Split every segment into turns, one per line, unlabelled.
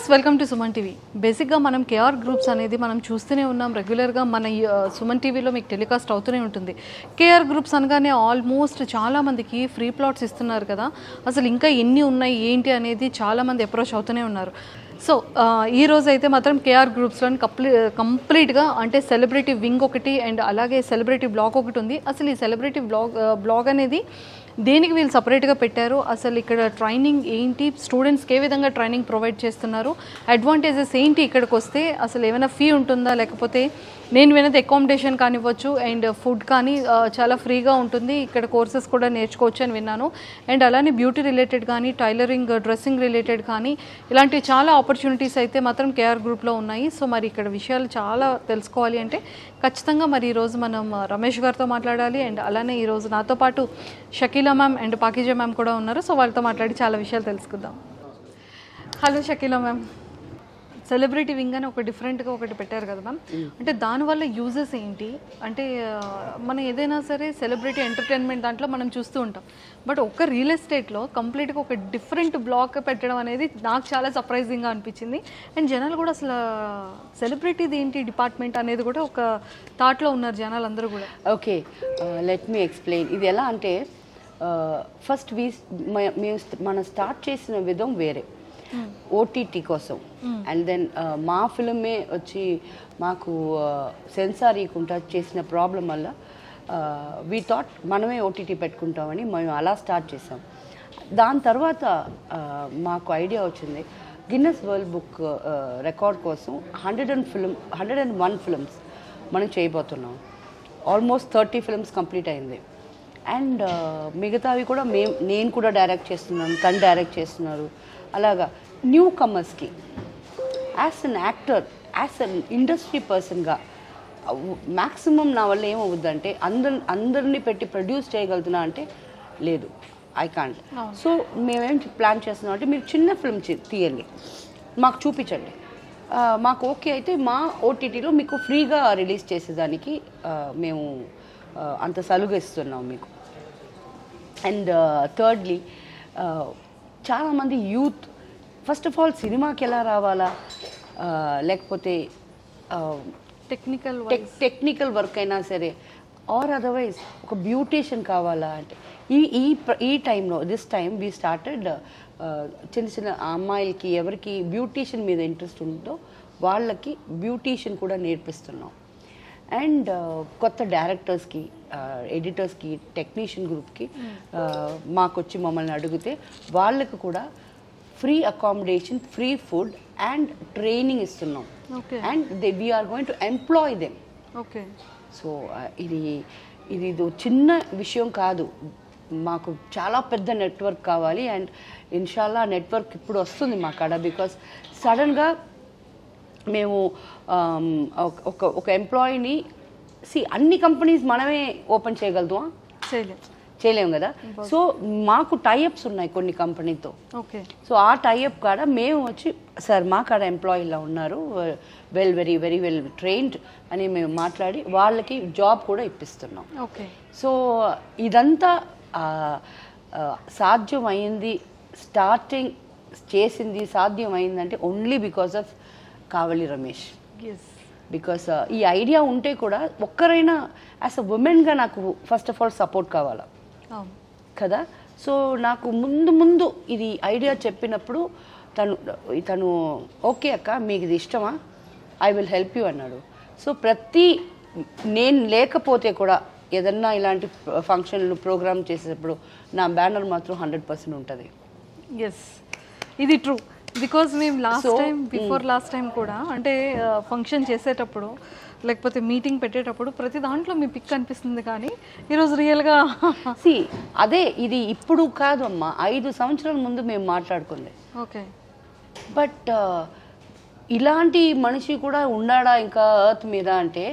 Viewers welcome to Suman TV. బేసిక్గా మనం KR groups అనేది మనం చూస్తూనే ఉన్నాం, రెగ్యులర్గా మన సుమన్ టీవీలో మీకు టెలికాస్ట్ అవుతూనే ఉంటుంది. కేఆర్ గ్రూప్స్ అనగానే ఆల్మోస్ట్ చాలామందికి ఫ్రీ ప్లాట్స్ ఇస్తున్నారు కదా, అసలు ఇంకా ఎన్ని ఉన్నాయి ఏంటి అనేది చాలామంది అప్రోచ్ అవుతూనే ఉన్నారు. సో ఈ రోజు అయితే మాత్రం కేఆర్ గ్రూప్స్లో కంప్లీట్గా అంటే సెలబ్రిటీ వింగ్ ఒకటి అండ్ అలాగే సెలబ్రిటీ బ్లాగ్ ఒకటి ఉంది. అసలు ఈ సెలబ్రిటీ బ్లాగ్ అనేది దేనికి వీళ్ళు సపరేట్గా పెట్టారు, అసలు ఇక్కడ ట్రైనింగ్ ఏంటి, స్టూడెంట్స్కి ఏ విధంగా ట్రైనింగ్ ప్రొవైడ్ చేస్తున్నారు, అడ్వాంటేజెస్ ఏంటి, ఇక్కడికి వస్తే అసలు ఏమైనా ఫీ ఉంటుందా, లేకపోతే నేను వినది అకామిడేషన్ కానివ్వచ్చు అండ్ ఫుడ్ కానీ చాలా ఫ్రీగా ఉంటుంది, ఇక్కడ కోర్సెస్ కూడా నేర్చుకోవచ్చు అని విన్నాను. అండ్ అలానే బ్యూటీ రిలేటెడ్ కానీ టైలరింగ్ డ్రెస్సింగ్ రిలేటెడ్ కానీ ఇలాంటి చాలా ఆపర్చునిటీస్ అయితే మాత్రం కేఆర్ గ్రూప్లో ఉన్నాయి. సో మరి ఇక్కడ విషయాలు చాలా తెలుసుకోవాలి అంటే ఖచ్చితంగా మరి ఈరోజు మనం రమేష్ గారితో మాట్లాడాలి. అండ్ అలానే ఈరోజు నాతో పాటు షకీలా మ్యామ్ అండ్ పాకిజా మ్యామ్ కూడా ఉన్నారు. సో వాళ్ళతో మాట్లాడి చాలా విషయాలు తెలుసుకుందాం. Hello Shakeela ma'am, celebrity wing అని ఒక డిఫరెంట్గా ఒకటి పెట్టారు కదా మ్యామ్, అంటే దానివల్ల యూజెస్ ఏంటి? అంటే మనం ఏదైనా సరే సెలబ్రిటీ ఎంటర్టైన్మెంట్ దాంట్లో మనం చూస్తూ ఉంటాం, బట్ ఒక రియల్ ఎస్టేట్లో కంప్లీట్గా ఒక డిఫరెంట్ బ్లాక్ పెట్టడం అనేది నాకు చాలా సర్ప్రైజింగ్గా అనిపించింది. అండ్ జనాలు కూడా అసలు సెలబ్రిటీది ఏంటి డిపార్ట్మెంట్ అనేది కూడా ఒక థాట్లో ఉన్నారు జనాలు అందరూ కూడా.
Okay, let me explain. ఇది ఎలా అంటే ఫస్ట్ మేము మనం స్టార్ట్ చేసిన విధం వేరే, ఓటీటీ కోసం. అండ్ దెన్ మా ఫిల్మే వచ్చి మాకు సెన్సార్ ఇవ్వకుండా చేసిన ప్రాబ్లం వల్ల వీ థాట్ మనమే ఓటీటీ పెట్టుకుంటామని మేము అలా స్టార్ట్ చేసాం. దాని తర్వాత మాకు ఐడియా వచ్చింది, గిన్నెస్ వరల్డ్ బుక్ రికార్డ్ కోసం 101 ఫిల్మ్స్ మనం చేయబోతున్నాం. ఆల్మోస్ట్ 30 ఫిల్మ్స్ కంప్లీట్ అయింది. అండ్ మిగతావి కూడా నేను కూడా డైరెక్ట్ చేస్తున్నాను, తను డైరెక్ట్ చేస్తున్నారు. అలాగా న్యూ కమర్స్కి as an actor, as an industry పర్సన్గా మ్యాక్సిమం నా వల్ల ఏమవుద్దంటే అందరినీ పెట్టి ప్రొడ్యూస్ చేయగలుగుతున్నా అంటే లేదు, ఐ కాంట్. సో మేమేం ప్లాన్ చేస్తున్నాం అంటే మీరు చిన్న ఫిల్మ్ తీయండి, మాకు చూపించండి, మాకు ఓకే అయితే మా ఓటీటీలో మీకు ఫ్రీగా రిలీజ్ చేసేదానికి మేము అంత సలుగా ఇస్తున్నాం మీకు. అండ్ థర్డ్లీ, చాలామంది యూత్ ఫస్ట్ ఆఫ్ ఆల్ సినిమాకి ఎలా రావాలా, లేకపోతే టెక్నికల్ వర్క్ అయినా సరే ఆర్ అదర్వైజ్ ఒక బ్యూటీషియన్ కావాలా అంటే ఈ టైంలో దిస్ టైం వీ స్టార్టెడ్ చిన్న చిన్న అమ్మాయిలకి ఎవరికి బ్యూటీషియన్ మీద ఇంట్రెస్ట్ ఉందో వాళ్ళకి బ్యూటీషియన్ కూడా నేర్పిస్తున్నాం. అండ్ కొత్త డైరెక్టర్స్కి, ఎడిటర్స్కి, టెక్నీషియన్ గ్రూప్కి మాకు వచ్చి మమ్మల్ని అడిగితే వాళ్ళకు కూడా free accommodation, free food and training ఇస్తున్నాం. And we are going to employ them.
Okay,
so ఇది చిన్న విషయం కాదు, మాకు చాలా పెద్ద నెట్వర్క్ కావాలి. అండ్ ఇన్షాల్లా నెట్వర్క్ ఇప్పుడు వస్తుంది మా కాడ. బికాస్ సడన్గా మేము ఒక ఎంప్లాయీని అన్ని కంపెనీస్ మనమే ఓపెన్ చేయగలుగుతామా? చేయలేము కదా. సో మాకు టైఅప్స్ ఉన్నాయి కొన్ని కంపెనీతో.
ఓకే, సో
ఆ టైఅప్ కాడ మేము వచ్చి సార్ మా కాడ ఎంప్లాయీలా ఉన్నారు, వెరీ వెల్ ట్రైన్డ్ అని మేము మాట్లాడి వాళ్ళకి జాబ్ కూడా ఇప్పిస్తున్నాం.
ఓకే,
సో ఇదంతా సాధ్యమైంది, స్టార్టింగ్ చేసింది సాధ్యమైందంటే only because of Kavali Ramesh. Because ఈ ఐడియా ఉంటే కూడా ఒక్కరైనా యాజ్ అ ఉమెన్గా నాకు ఫస్ట్ ఆఫ్ ఆల్ సపోర్ట్ కావాలా కదా. సో నాకు ముందు ఇది ఐడియా చెప్పినప్పుడు తను ఓకే అక్క మీకు ఇది ఇష్టమా, ఐ విల్ హెల్ప్ యూ అన్నాడు. సో నేను లేకపోతే కూడా ఏదన్నా ఇలాంటి ఫంక్షన్లు ప్రోగ్రామ్ చేసేటప్పుడు నా బ్యానర్ మాత్రం 100% ఉంటుంది.
ఎస్, ఇది ట్రూ. బికాజ్ మేము బిఫోర్ లాస్ట్ టైం కూడా అంటే ఫంక్షన్ చేసేటప్పుడు లేకపోతే మీటింగ్ పెట్టేటప్పుడు ప్రతి దాంట్లో మీ పిక్ అనిపిస్తుంది, కానీ ఈరోజు రియల్గా
అదే ఇది ఇప్పుడు కాదు అమ్మా, 5 సంవత్సరాల ముందు మేము మాట్లాడుకుంది.
ఓకే,
బట్ ఇలాంటి మనిషి కూడా ఉన్నాడా ఇంకా ఎర్త్ మీద అంటే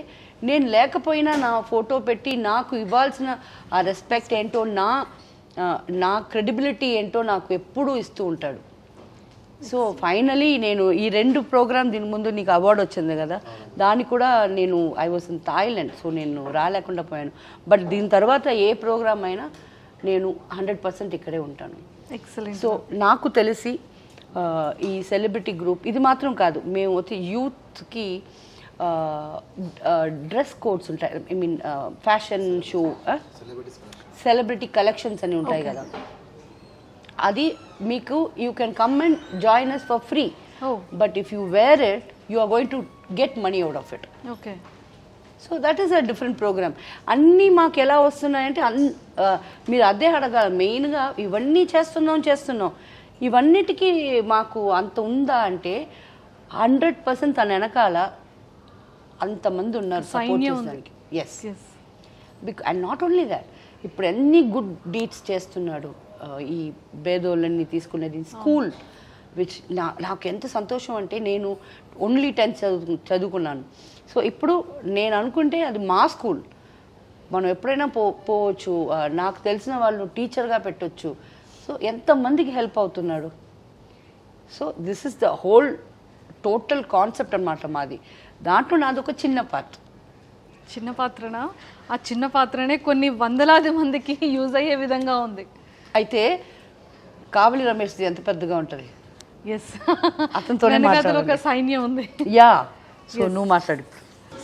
నేను లేకపోయినా నా ఫోటో పెట్టి నాకు ఇవ్వాల్సిన ఆ రెస్పెక్ట్ ఏంటో, నా క్రెడిబిలిటీ ఏంటో నాకు ఎప్పుడూ ఇస్తూ ఉంటాడు. సో ఫైనలీ నేను ఈ 2 ప్రోగ్రామ్ దీని ముందు నీకు అవార్డు వచ్చింది కదా, దానికి కూడా I was in Thailand, so నేను రాలేకుండా పోయాను. బట్ దీని తర్వాత ఏ ప్రోగ్రామ్ అయినా నేను 100% ఇక్కడే ఉంటాను.
ఎక్సలెంట్.
సో నాకు తెలిసి ఈ సెలబ్రిటీ గ్రూప్ ఇది మాత్రం కాదు, మేము వచ్చి యూత్కి డ్రెస్ కోడ్స్ ఉంటాయి, I mean fashion show, celebrity collections అని ఉంటాయి కదా, అది మీకు you can come and join us for free. But if you wear it you are going to get money out of it.
Okay.
So that is a different program. అన్నీ మాకు ఎలా వస్తున్నాయంటే మీరు అదే అడగాలి మెయిన్గా. ఇవన్నీ చేస్తున్నాం, ఇవన్నిటికీ మాకు అంత ఉందా అంటే 100% తన వెనకాల అంతమంది ఉన్నారు సపోర్ట్ చేసడానికి. Yes, and not only that, ఇప్పుడు ఎన్ని గుడ్ డీడ్స్ చేస్తున్నాడు. ఈ పేదోళ్ళని తీసుకునేది స్కూల్, విచ్ నాకు ఎంత సంతోషం అంటే నేను ఓన్లీ 10th చదువుకున్నాను. సో ఇప్పుడు నేను అనుకుంటే అది మా స్కూల్, మనం ఎప్పుడైనా పోవచ్చు, నాకు తెలిసిన వాళ్ళు టీచర్గా పెట్టవచ్చు. సో ఎంతమందికి హెల్ప్ అవుతున్నాడు. So this is the whole total concept అన్నమాట మాది. దాంట్లో నాదొక చిన్న
పాత్రనా? ఆ చిన్న పాత్రనే కొన్ని వందలాది మందికి యూజ్ అయ్యే విధంగా ఉంది.
అయితే కావలి రమేష్ ఎంత పెద్దగా ఉంటుంది.
ఎస్,
అతనితోనే
ఒక సైన్యం ఉంది.
యా, సో నువ్వు మాట్లాడు.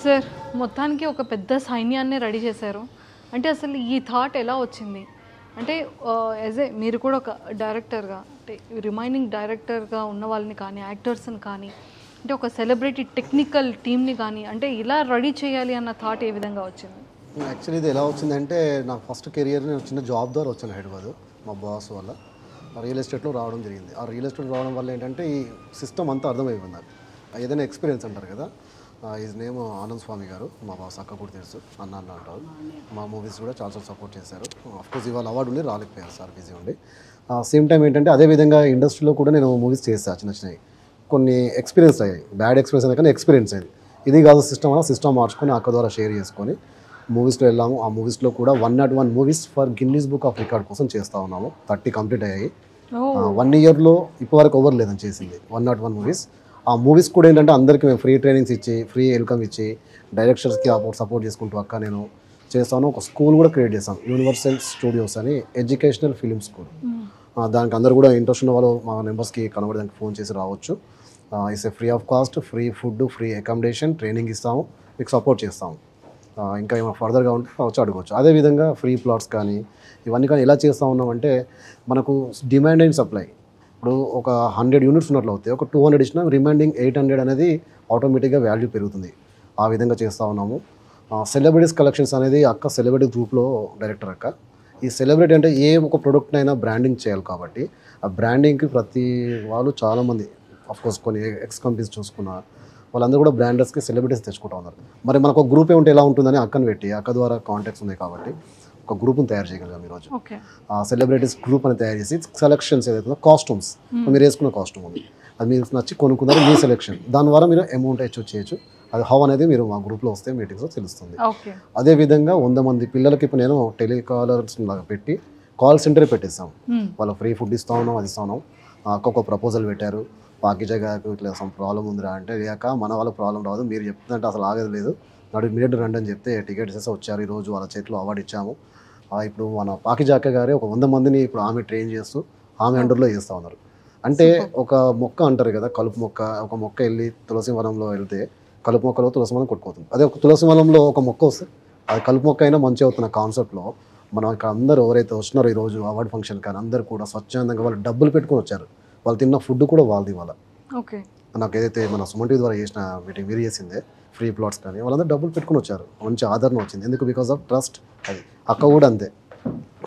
సార్, మొత్తానికి ఒక పెద్ద సైన్యాన్ని రెడీ చేశారు. అంటే అసలు ఈ థాట్ ఎలా వచ్చింది? అంటే యాజ్ ఏ మీరు కూడా ఒక డైరెక్టర్గా, అంటే రిమైనింగ్ డైరెక్టర్గా ఉన్న వాళ్ళని కానీ, యాక్టర్స్ని కానీ, అంటే ఒక సెలబ్రిటీ టెక్నికల్ టీమ్ని కానీ, అంటే ఇలా రెడీ చేయాలి అన్న థాట్ ఏ విధంగా వచ్చింది?
యాక్చువల్లీ ఇది ఎలా వచ్చిందంటే, నాకు ఫస్ట్ కెరియర్ నేను చిన్న జాబ్ ద్వారా వచ్చాను హైదరాబాద్. మా బాస్ వల్ల రియల్ ఎస్టేట్లో రావడం జరిగింది. ఆ రియల్ ఎస్టేట్ రావడం వల్ల ఏంటంటే ఈ సిస్టమ్ అంతా అర్థమైపోయింది నాకు. ఏదైనా ఎక్స్పీరియన్స్ అంటారు కదా, ఈజ్ నేమ్ ఆనంద్ స్వామి గారు, మా బాస్ అక్క కూడా తెలుసు, అన్న అంటారు. మా మూవీస్ కూడా చాలా సపోర్ట్ చేశారు. అఫ్కోర్స్ ఇవాళ అవార్డు ఉండి రాలేకపోయారు సార్, బిజీ ఉండి. సేమ్ టైం ఏంటంటే అదేవిధంగా ఇండస్ట్రీలో కూడా నేను మూవీస్ చేస్తాను చిన్నవి. కొన్ని ఎక్స్పీరియన్స్ అయ్యాయి, బ్యాడ్ ఎక్స్పీరియన్స్ అయినా కానీ ఎక్స్పీరియన్స్ అయింది. ఇది కాదు సిస్టమ్ అన్న, సిస్టమ్ మార్చుకొని అక్క ద్వారా షేర్ చేసుకొని మూవీస్లో వెళ్ళాము. ఆ మూవీస్లో కూడా 101 movies for Guinness book of record కోసం చేస్తూ ఉన్నాము. 30 కంప్లీట్ అయ్యాయి. 1 ఇయర్లో ఇప్పటివరకు ఓవర్ లేదని చేసింది 101 మూవీస్. ఆ మూవీస్ కూడా ఏంటంటే అందరికీ మేము ఫ్రీ ట్రైనింగ్స్ ఇచ్చి, ఫ్రీ వెల్కమ్ ఇచ్చి, డైరెక్టర్స్కి సపోర్ట్ చేసుకుంటూ అక్క నేను చేస్తాను. ఒక స్కూల్ కూడా క్రియేట్ చేస్తాను, యూనివర్సల్ స్టూడియోస్ అని, ఎడ్యుకేషనల్ ఫిలిం స్కూల్. దానికి అందరూ కూడా ఇంట్రెస్ట్ ఉన్న వాళ్ళు మా మెంబర్స్కి కనబడడానికి ఫోన్ చేసి రావచ్చు. It's a free of cost, free food, free accommodation, training ఇస్తాము, మీకు సపోర్ట్ చేస్తాము. ఇంకా ఏమైనా ఫర్దర్గా ఉంటే వచ్చి అడగవచ్చు. అదేవిధంగా ఫ్రీ ప్లాట్స్ కానీ ఇవన్నీ కానీ ఎలా చేస్తూ ఉన్నామంటే, మనకు డిమాండ్ అండ్ సప్లై. ఇప్పుడు ఒక 100 యూనిట్స్ ఉన్నట్లు అవుతాయి, ఒక 200 ఇచ్చినా రిమైండింగ్ 800 అనేది ఆటోమేటిక్గా వాల్యూ పెరుగుతుంది. ఆ విధంగా చేస్తూ ఉన్నాము. సెలబ్రిటీస్ కలెక్షన్స్ అనేది అక్క సెలబ్రిటీ గ్రూప్లో డైరెక్టర్ అక్క. ఈ సెలబ్రిటీ అంటే ఏ ఒక ప్రోడక్ట్నైనా బ్రాండింగ్ చేయాలి కాబట్టి ఆ బ్రాండింగ్కి ప్రతి వాళ్ళు చాలామంది, ఆఫ్కోర్స్ కొన్ని ఎక్స్ కంపెనీస్ చూసుకున్న వాళ్ళందరూ కూడా బ్రాండర్స్కి సెలబ్రిటీస్ తెచ్చుకుంటూ ఉన్నారు. మరి మనకు ఒక గ్రూప్ ఉంటే ఎలా ఉంటుందని అక్కను పెట్టి, అక్క ద్వారా కాంటాక్ట్స్ ఉన్నాయి కాబట్టి ఒక గ్రూప్ని తయారు చేయగలిగాం ఈరోజు. ఆ సెలబ్రిటీస్ గ్రూప్ అని తయారు చేసి సెలక్షన్స్ ఏదైతే కాస్ట్యూమ్స్, మీరు వేసుకున్న కాస్ట్యూమ్ ఉంది, అది మీకు నచ్చి కొనుక్కున్నారు, మీ సెలెక్షన్, దాని ద్వారా మీరు అమౌంట్ అచీవ్ చేయొచ్చు. అది హౌ అనేది మీరు మా గ్రూప్లో వస్తే మీటింగ్స్లో తెలుస్తుంది. అదేవిధంగా 100 మంది పిల్లలకి ఇప్పుడు నేను టెలికాలర్స్ లాగా పెట్టి కాల్ సెంటర్ పెట్టేస్తాం. వాళ్ళ ఫ్రీ ఫుడ్ ఇస్తా ఉన్నాం, అది ఇస్తా ఉన్నాం. అక్క ప్రపోజల్ పెట్టారు, పాకిజాగాకు ఇట్లా సమ్ ప్రాబ్లం ఉందిరా అంటే, లేక మన వాళ్ళ ప్రాబ్లం రాదు, మీరు చెప్తుందంటే అసలు ఆగేది లేదు, నాడు ఇమీడియట్ రండి అని చెప్తే టికెట్ చేస్తే వచ్చారు. ఈరోజు వాళ్ళ చేతిలో అవార్డు ఇచ్చాము. ఇప్పుడు మన పాకిజాక గారే ఒక 100 మందిని ఇప్పుడు ఆమె ట్రైన్ చేస్తూ ఆమె అండర్లో చేస్తూ ఉన్నారు. అంటే ఒక మొక్క అంటారు కదా, కలుపు మొక్క, ఒక మొక్క వెళ్ళి తులసి వనంలో వెళ్తే కలుపు మొక్కలో తులసి వనం కొట్టుకుపోతుంది. అదే ఒక తులసి వనంలో ఒక మొక్క వస్తే అది కలుపు మొక్క అయినా మంచిగా అవుతున్న కాన్సెప్ట్లో మనం ఇక్కడ అందరూ ఎవరైతే వస్తున్నారో ఈరోజు అవార్డు ఫంక్షన్ కానీ అందరూ కూడా స్వచ్ఛందంగా వాళ్ళు డబ్బులు పెట్టుకొని వచ్చారు. వాళ్ళు తిన్న ఫుడ్ కూడా వాళ్ళది. వాళ్ళ నాకు ఏదైతే మన సుమన్ టీవీ ద్వారా చేసిన మీటింగ్ మీరు చేసిందే ఫ్రీ ప్లాట్స్ కానీ వాళ్ళందరూ డబ్బులు పెట్టుకుని వచ్చారు. మంచి ఆదరణ వచ్చింది. ఎందుకు? Because of trust. అది అక్క కూడా అంతే,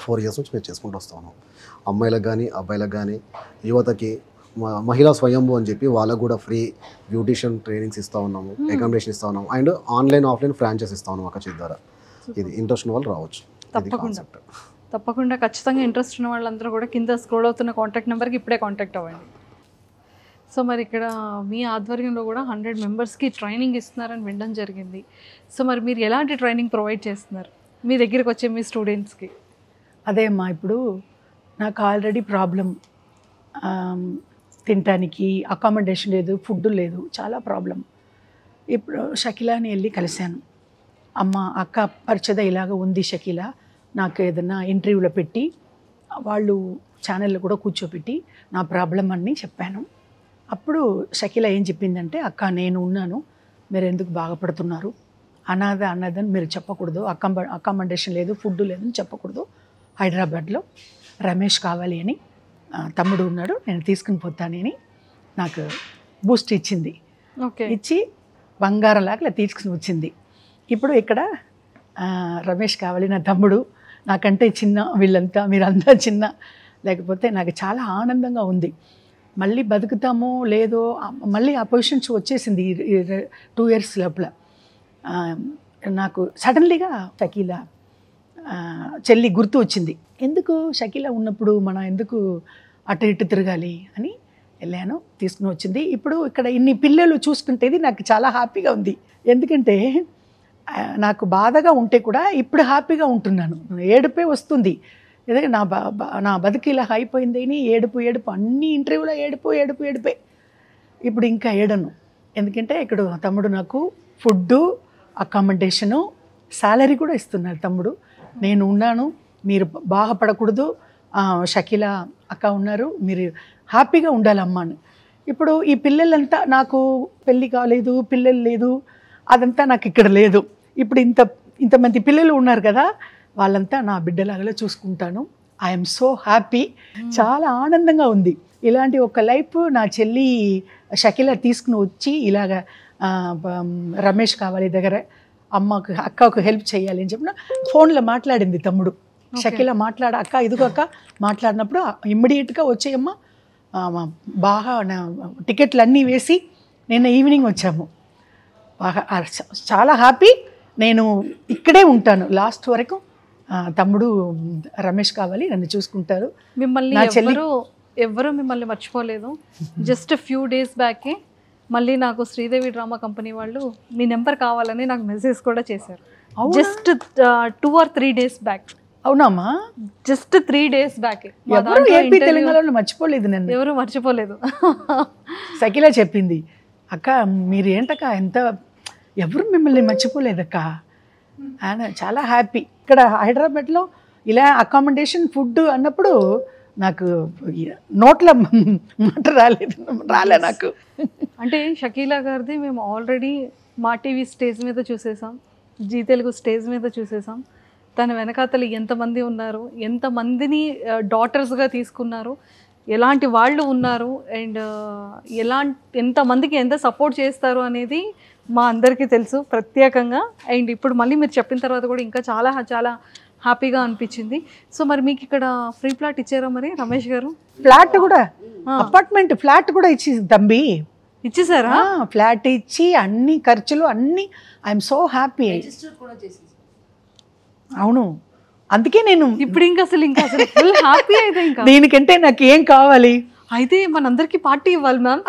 4 years నుంచి మేము చేసుకుంటూ వస్తూ ఉన్నాం. అమ్మాయిలకు కానీ అబ్బాయిలకు కానీ యువతకి మహిళా స్వయంభూ అని చెప్పి వాళ్ళకు కూడా ఫ్రీ బ్యూటిషియన్ ట్రైనింగ్స్ ఇస్తూ ఉన్నాము, అకామిడేషన్ ఇస్తూ ఉన్నాము, అండ్ ఆన్లైన్ ఆఫ్లైన్ ఫ్రాంచైజ్ ఇస్తూ ఉన్నాము అక్క చేతి ద్వారా. ఇది ఇంట్రెస్ట్ ఉన్న వాళ్ళు రావచ్చు.
తప్పకుండా ఖచ్చితంగా ఇంట్రెస్ట్ ఉన్న వాళ్ళందరూ కూడా కింద స్క్రోల్ అవుతున్న కాంటాక్ట్ నెంబర్కి ఇప్పుడే కాంటాక్ట్ అవ్వండి. సో మరి ఇక్కడ మీ ఆధ్వర్యంలో కూడా 100 మెంబర్స్కి ట్రైనింగ్ ఇస్తున్నారని వినడం జరిగింది. సో మరి మీరు ఎలాంటి ట్రైనింగ్ ప్రొవైడ్ చేస్తున్నారు మీ దగ్గరికి వచ్చే మీ స్టూడెంట్స్కి?
అదే అమ్మా, ఇప్పుడు నాకు ఆల్రెడీ ప్రాబ్లం, తినటానికి అకామిడేషన్ లేదు, ఫుడ్ లేదు, చాలా ప్రాబ్లం. ఇప్పుడు షకీలాని వెళ్ళి కలిశాను. అమ్మ అక్క పరిచయ ఇలాగ ఉంది షకీలా, నాకు ఏదైనా ఇంటర్వ్యూలో పెట్టి వాళ్ళు ఛానల్లో కూడా కూర్చోబెట్టి నా ప్రాబ్లం అన్నీ చెప్పాను. అప్పుడు షకీల ఏం చెప్పిందంటే, అక్క నేను ఉన్నాను, మీరు ఎందుకు బాధపడుతున్నారు, అన్నదని మీరు చెప్పకూడదు, అకామిడేషన్ లేదు, ఫుడ్ లేదని చెప్పకూడదు, హైదరాబాద్లో రమేష్ కావాలి అని తమ్ముడు ఉన్నాడు, నేను తీసుకుని పోతానని నాకు బూస్ట్ ఇచ్చింది. ఇచ్చి బంగారంలాగా తీసుకుని వచ్చింది. ఇప్పుడు ఇక్కడ రమేష్ కావాలి నా తమ్ముడు, నాకంటే చిన్న, వీళ్ళంతా మీరంతా చిన్న, లేకపోతే నాకు చాలా ఆనందంగా ఉంది. మళ్ళీ బతుకుతామో లేదో మళ్ళీ ఆ పొజిషన్స్ వచ్చేసింది ఈ 2 years లోపల. నాకు సడన్లీగా షకీల చెల్లి గుర్తు వచ్చింది. ఎందుకు షకీల ఉన్నప్పుడు మనం ఎందుకు అటు ఇటు తిరగాలి అని వెళ్ళాను, తీసుకుని వచ్చింది. ఇప్పుడు ఇక్కడ ఇన్ని పిల్లలు చూసుకుంటేది నాకు చాలా హ్యాపీగా ఉంది. ఎందుకంటే నాకు బాధగా ఉంటే కూడా ఇప్పుడు హ్యాపీగా ఉంటున్నాను. ఏడుపే వస్తుంది, ఏదో నా బతుకు ఇలా అయిపోయిందని ఏడుపు అన్ని ఇంటర్వ్యూలో ఏడుపే. ఇప్పుడు ఇంకా ఏడను, ఎందుకంటే ఇక్కడ తమ్ముడు నాకు ఫుడ్డు, అకామిడేషను, శాలరీ కూడా ఇస్తున్నారు తమ్ముడు. నేను ఉన్నాను, మీరు బాధపడకూడదు, షకీల అక్క ఉన్నారు, మీరు హ్యాపీగా ఉండాలమ్మా అని. ఇప్పుడు ఈ పిల్లలంతా నాకు పెళ్ళి కాలేదు, పిల్లలు లేదు, అదంతా నాకు ఇక్కడ లేదు. ఇప్పుడు ఇంతమంది పిల్లలు ఉన్నారు కదా, వాళ్ళంతా నా బిడ్డలాగా చూసుకుంటాను. ఐఎమ్ సో హ్యాపీ, చాలా ఆనందంగా ఉంది. ఇలాంటి ఒక లైఫ్ నా చెల్లి షకీల తీసుకుని వచ్చి ఇలాగ రమేష్ కావాలి దగ్గర అక్కకు హెల్ప్ చేయాలి అని చెప్పిన ఫోన్లో మాట్లాడింది తమ్ముడు. షకీల అక్క ఇదిగో అక్క మాట్లాడినప్పుడు ఇమ్మీడియట్గా వచ్చేయమ్మా, బాగా టికెట్లు అన్నీ వేసి నిన్న ఈవినింగ్ వచ్చాము. బాగా చాలా హ్యాపీ, నేను ఇక్కడే ఉంటాను లాస్ట్ వరకు. తమ్ముడు రమేష్ కావాలి, నన్ను చూసుకుంటారు.
మిమ్మల్ని ఎవరు మిమ్మల్ని మర్చిపోలేదు. జస్ట్ ఫ్యూ డేస్ బ్యాకే మళ్ళీ నాకు శ్రీదేవి డ్రామా కంపెనీ వాళ్ళు మీ నెంబర్ కావాలని నాకు మెసేజ్ కూడా చేశారు. Just 2 or 3 days back.
అవునమ్మా,
జస్ట్ 3 days బ్యాక్.
ఏపీ తెలంగాణలో మర్చిపోలేదు, నన్ను ఎవరు
మర్చిపోలేదు.
షకీల చెప్పింది, అక్క మీరు ఏంటక్క ఎంత ఎవరు మిమ్మల్ని మర్చిపోలేదక్క ఆయన చాలా హ్యాపీ. ఇక్కడ హైదరాబాద్లో ఇలా అకామిడేషన్ ఫుడ్ అన్నప్పుడు నాకు నోట్ల మాట రాలే నాకు.
అంటే షకీల గారిది మేము ఆల్రెడీ మా టీవీ స్టేజ్ మీద చూసేసాం, జీ తెలుగు స్టేజ్ మీద చూసేసాం. తన వెనకాతలు ఎంతమంది ఉన్నారు, ఎంతమందిని డాటర్స్గా తీసుకున్నారు, ఎలాంటి వాళ్ళు ఉన్నారు, అండ్ ఎంతమందికి ఎంత సపోర్ట్ చేస్తారు అనేది మా అందరికీ తెలుసు ప్రత్యేకంగా. అండ్ ఇప్పుడు మళ్ళీ మీరు చెప్పిన తర్వాత కూడా ఇంకా చాలా చాలా హ్యాపీగా అనిపించింది. సో మరి మీకు ఇక్కడ ఫ్రీ ఫ్లాట్ ఇచ్చారా మరి రమేష్ గారు?
ఫ్లాట్ కూడా, అపార్ట్మెంట్ ఫ్లాట్ కూడా ఇచ్చింది తంబి.
ఇచ్చేసారా?
ఫ్లాట్ ఇచ్చి అన్ని ఖర్చులు అన్ని. I'm so happy. అవును, అందుకే నేను
ఇప్పుడు ఇంకా అసలు ఫుల్ హ్యాపీ అయితే ఇంకా
దీనికంటే నాకు ఏం కావాలి.
అయితే మనందరికి పార్టీ ఇవ్వాలి మ్యామ్.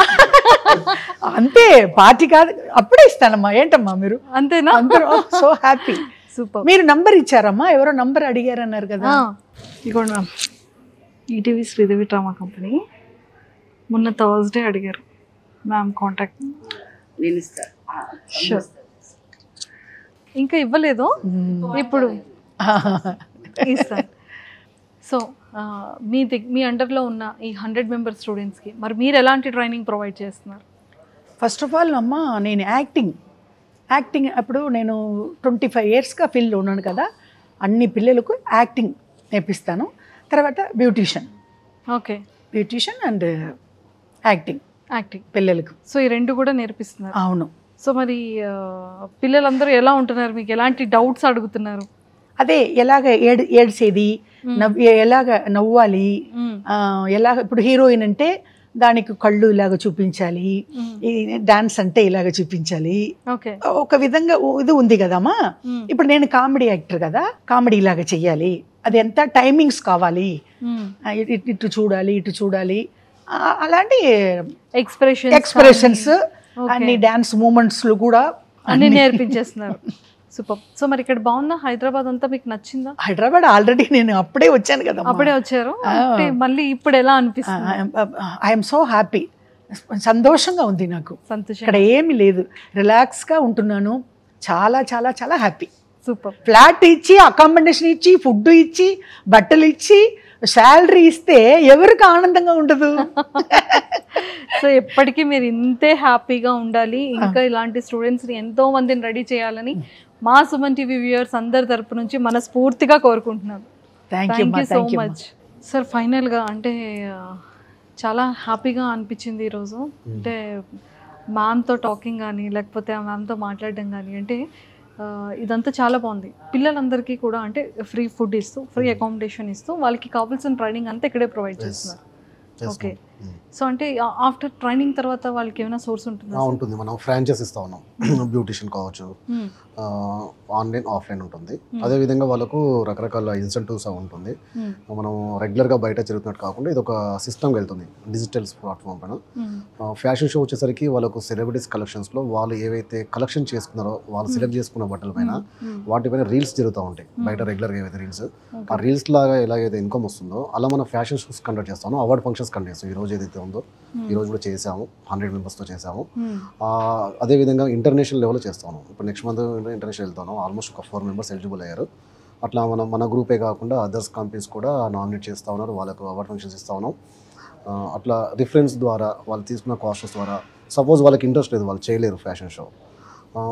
అంతే, పార్టీ కాదు అప్పుడే ఇస్తానమ్మా. ఏంటమ్మా మీరు
అంతేనా?
అందరూ సో హ్యాపీ.
సూపర్.
మీరు నంబర్ ఇచ్చారమ్మా, ఎవరో నంబర్ అడిగారన్నారు కదా.
ఇదిగోండి ma'am, ETV Sridevi drama company మొన్న థర్స్డే అడిగారు మ్యామ్ కాంటాక్ట్. షూర్. ఇంకా ఇవ్వలేదు, ఇప్పుడు ఇస్తాను. సో మీ అండర్లో ఉన్న ఈ 100 మెంబర్ స్టూడెంట్స్కి మరి మీరు ఎలాంటి ట్రైనింగ్ ప్రొవైడ్ చేస్తున్నారు?
ఫస్ట్ ఆఫ్ ఆల్ అమ్మ, నేను యాక్టింగ్ అప్పుడు నేను 25 yearsగా ఫీల్డ్లో ఉన్నాను కదా, అన్ని పిల్లలకు యాక్టింగ్ నేర్పిస్తాను. తర్వాత బ్యూటీషియన్ అండ్ యాక్టింగ్ పిల్లలకు.
సో ఈ 2 కూడా నేర్పిస్తున్నారు?
అవును.
సో మరి పిల్లలందరూ ఎలా ఉంటున్నారు, మీకు ఎలాంటి డౌట్స్ అడుగుతున్నారు?
అదే ఎలాగ ఏడ్చేది, ఎలాగ నవ్వాలి, ఎలాగ ఇప్పుడు హీరోయిన్ అంటే దానికి కళ్ళు ఇలాగ చూపించాలి, డాన్స్ అంటే ఇలాగ చూపించాలి, ఒక విధంగా ఇది ఉంది కదమ్మా. ఇప్పుడు నేను కామెడీ యాక్టర్ కదా, కామెడీ ఇలాగ చెయ్యాలి, అది ఎంత టైమింగ్స్ కావాలి, ఇటు చూడాలి, అలాంటి ఎక్స్ప్రెషన్స్ అన్ని డాన్స్ మూమెంట్స్లు కూడా
అన్ని నేర్పించేస్తున్నారు. సూపర్. సో మరి ఇక్కడ బాగుందా? హైదరాబాద్ అంతా మీకు నచ్చిందా?
హైదరాబాద్ ఆల్రెడీ నేను అప్పుడే వచ్చాను కదా.
అప్పుడే వచ్చారు, మళ్ళీ ఇప్పుడు ఎలా అనిపిస్తుంది?
ఐఎమ్ సో హ్యాపీ, సంతోషంగా ఉంది నాకు.
సంతోషం.
ఇక్కడ ఏమీ లేదు, రిలాక్స్గా ఉంటున్నాను, చాలా చాలా చాలా హ్యాపీ.
సూపర్.
ఫ్లాట్ ఇచ్చి, అకామిడేషన్ ఇచ్చి, ఫుడ్ ఇచ్చి, బట్టలు ఇచ్చి, శాలరీ ఇస్తే ఎవరికి ఆనందంగా ఉండదు?
సో ఎప్పటికీ మీరు ఇంతే హ్యాపీగా ఉండాలి, ఇంకా ఇలాంటి స్టూడెంట్స్ని ఎంతో మందిని రెడీ చేయాలని మా సుమన్ టీవీ వ్యూయర్స్ అందరి తరపు నుంచి మనస్ఫూర్తిగా కోరుకుంటున్నాను.
Thank you
so much sir. ఫైనల్గా అంటే చాలా హ్యాపీగా అనిపించింది ఈరోజు. అంటే మ్యామ్తో టాకింగ్ కానీ లేకపోతే ఆ మ్యామ్తో మాట్లాడడం కానీ, అంటే ఇదంతా చాలా బాగుంది. పిల్లలందరికీ కూడా అంటే ఫ్రీ ఫుడ్ ఇస్తూ, ఫ్రీ అకామిడేషన్ ఇస్తూ, వాళ్ళకి కావాల్సిన ట్రైనింగ్ అంతా ఇక్కడే ప్రొవైడ్ చేస్తున్నారు. ఓకే, సో అంటే ఆఫ్టర్ ట్రైనింగ్ తర్వాత వాళ్ళకి ఏమైనా సోర్స్ ఉంటుందా?
ఉంటుంది. మనం ఫ్రాంచైజ్ ఇస్తా ఉన్నాం. బ్యూటిషియన్ కావచ్చు, ఆన్లైన్ ఆఫ్లైన్ ఉంటుంది. అదేవిధంగా వాళ్ళకు రకరకాల ఇన్సెంటివ్స్ ఉంటుంది. మనం రెగ్యులర్గా బయట జరుగుతున్నట్టు కాకుండా ఇది ఒక సిస్టమ్కి వెళ్తుంది డిజిటల్ ప్లాట్ఫామ్ పైన. ఫ్యాషన్ షో వచ్చేసరికి వాళ్ళకు సెలబ్రిటీస్ కలెక్షన్స్లో వాళ్ళు ఏవైతే కలెక్షన్ చేసుకున్నారో వాళ్ళు సెలెక్ట్ చేసుకున్న బట్టల పైన వాటిపైన రీల్స్ జరుగుతూ ఉంటాయి. బయట రెగ్యులర్గా ఏవైతే రీల్స్, ఆ రీల్స్ లాగా ఎలాగైతే ఇన్కమ్ వస్తుందో అలా మనం ఫ్యాషన్ షోస్ కండక్ట్ చేస్తాము, అవార్డ్ ఫంక్షన్స్ కండక్ట్ చేస్తాం. ఈరోజు ఏదైతే ఉందో ఈరోజు కూడా చేసాము, 100 మెంబర్స్తో చేసాము. అదేవిధంగా ఇంటర్నేషనల్ లెవెల్లో చేస్తాము. ఇప్పుడు నెక్స్ట్ మంత్ ఇంటర్నేషనల్ వెళ్తాను. ఆల్మోస్ట్ ఒక 4 మెంబర్స్ ఎలిజిబుల్ అయ్యారు. అట్లా మన గ్రూపే కాకుండా అదర్స్ కంపెనీస్ కూడా నామినేట్ చేస్తూ ఉన్నారు, వాళ్ళకు అవార్డ్ ఫంక్షన్స్ ఇస్తూ ఉన్నాం. అట్లా రిఫరెన్స్ ద్వారా వాళ్ళు తీసుకున్న కాస్ట్స్ ద్వారా, సపోజ్ వాళ్ళకి ఇంట్రెస్ట్ లేదు, వాళ్ళు చేయలేరు ఫ్యాషన్ షో,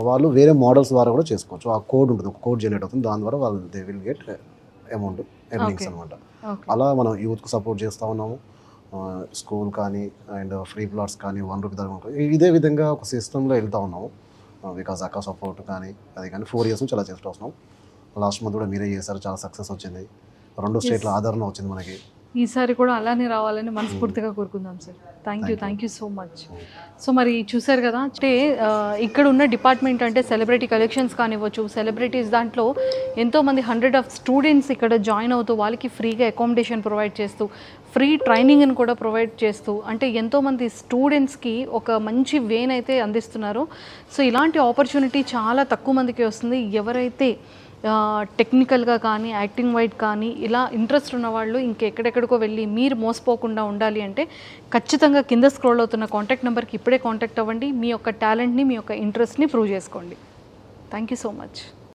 వాళ్ళు వేరే మోడల్స్ ద్వారా కూడా చేసుకోవచ్చు. ఆ కోడ్ ఉంటుంది, ఒక కోడ్ జనరేట్ అవుతుంది, దాని ద్వారా వాళ్ళు they will get amount, earnings అనమాట. అలా మనం యూత్కి సపోర్ట్ చేస్తూ ఉన్నాము. స్కూల్ కానీ అండ్ ఫ్రీ ప్లాట్స్ కానీ 1 రూపీ ధర ఇదే విధంగా ఒక సిస్టంలో వెళ్తూ ఉన్నాము. బికాజ్ అక్క సపోర్ట్ కానీ అది కానీ 4 years నుంచి అలా చేస్తూ వస్తున్నాం. లాస్ట్ మంత్ కూడా మీరే చేశారు, చాలా సక్సెస్ వచ్చింది. 2 స్టేట్ల ఆదరణ వచ్చింది మనకి.
ఈసారి కూడా అలానే రావాలని మనస్ఫూర్తిగా కోరుకుందాం sir. Thank you so much. So మరి చూసారు కదా, అంటే ఇక్కడ ఉన్న డిపార్ట్మెంట్ అంటే సెలబ్రిటీ కలెక్షన్స్ కానివ్వచ్చు, సెలబ్రిటీస్ దాంట్లో ఎంతోమంది 100 of స్టూడెంట్స్ ఇక్కడ జాయిన్ అవుతూ వాళ్ళకి ఫ్రీగా అకామిడేషన్ ప్రొవైడ్ చేస్తూ, ఫ్రీ ట్రైనింగ్ని కూడా ప్రొవైడ్ చేస్తూ, అంటే ఎంతోమంది స్టూడెంట్స్కి ఒక మంచి వేన్ అయితే అందిస్తున్నారు. సో ఇలాంటి ఆపర్చునిటీ చాలా తక్కువ మందికి వస్తుంది. ఎవరైతే టెక్నికల్గా కానీ యాక్టింగ్ వైడ్ కానీ ఇలా ఇంట్రెస్ట్ ఉన్న వాళ్ళు ఇంకెక్కడెక్కడికో వెళ్ళి మీరు మోసపోకుండా ఉండాలి అంటే ఖచ్చితంగా కింద స్క్రోల్ అవుతున్న కాంటాక్ట్ నెంబర్కి ఇప్పుడే కాంటాక్ట్ అవ్వండి. మీ యొక్క టాలెంట్ని, మీ యొక్క ఇంట్రెస్ట్ని ప్రూవ్ చేసుకోండి. Thank you so much.